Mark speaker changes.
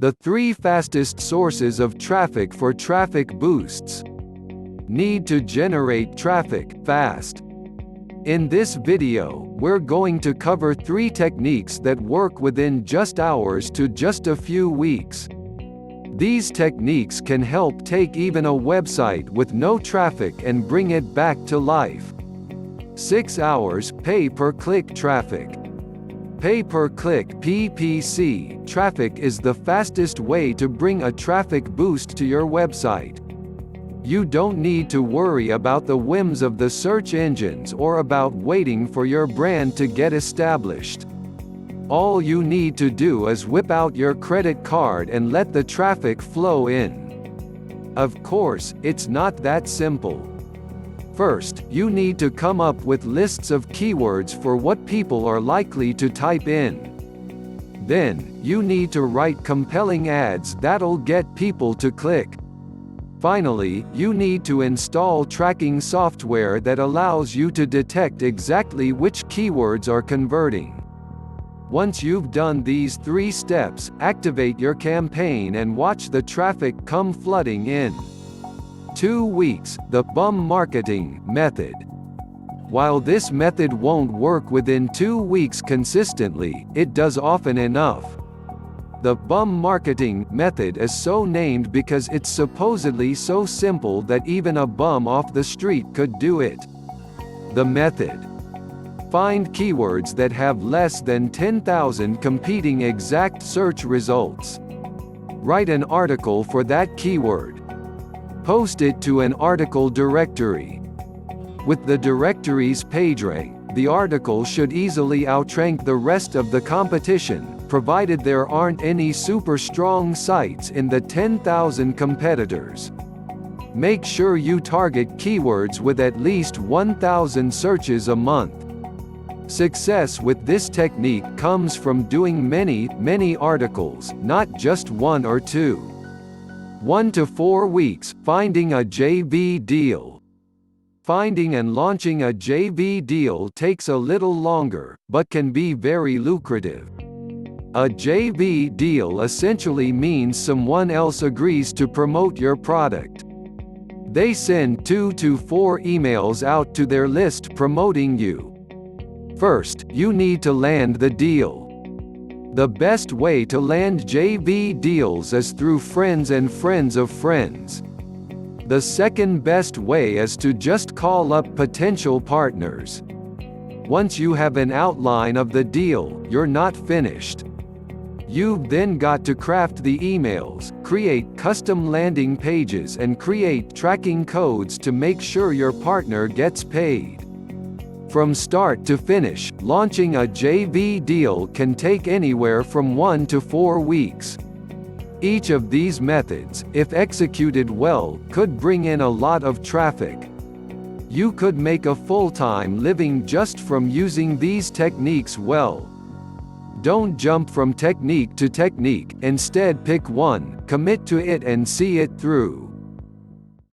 Speaker 1: The 3 fastest sources of traffic for traffic boosts. Need to generate traffic fast. In this video, we're going to cover 3 techniques that work within just hours to just a few weeks. These techniques can help take even a website with no traffic and bring it back to life. 6 hours pay-per-click traffic. Pay-per-click traffic is the fastest way to bring a traffic boost to your website. You don't need to worry about the whims of the search engines or about waiting for your brand to get established. All you need to do is whip out your credit card and let the traffic flow in. Of course, it's not that simple. First, you need to come up with lists of keywords for what people are likely to type in. Then, you need to write compelling ads that'll get people to click. Finally, you need to install tracking software that allows you to detect exactly which keywords are converting. Once you've done these 3 steps, activate your campaign and watch the traffic come flooding in. 2 weeks, the bum marketing method. While this method won't work within 2 weeks consistently, it does often enough. The bum marketing method is so named because it's supposedly so simple that even a bum off the street could do it. The method. Find keywords that have less than 10,000 competing exact search results. Write an article for that keyword. Post it to an article directory. With the directory's PageRank, the article should easily outrank the rest of the competition, provided there aren't any super strong sites in the 10,000 competitors. Make sure you target keywords with at least 1,000 searches a month. Success with this technique comes from doing many articles, not just 1 or 2. 1 to 4 weeks, finding a JV deal. Finding and launching a JV deal takes a little longer, but can be very lucrative. A JV deal essentially means someone else agrees to promote your product. They send 2 to 4 emails out to their list promoting you. First, you need to land the deal. The best way to land JV deals is through friends and friends of friends. The second best way is to just call up potential partners. Once you have an outline of the deal, you're not finished. You've then got to craft the emails, create custom landing pages and create tracking codes to make sure your partner gets paid. From start to finish, launching a JV deal can take anywhere from 1 to 4 weeks. Each of these methods, if executed well, could bring in a lot of traffic. You could make a full-time living just from using these techniques well. Don't jump from technique to technique, instead pick one, commit to it and see it through.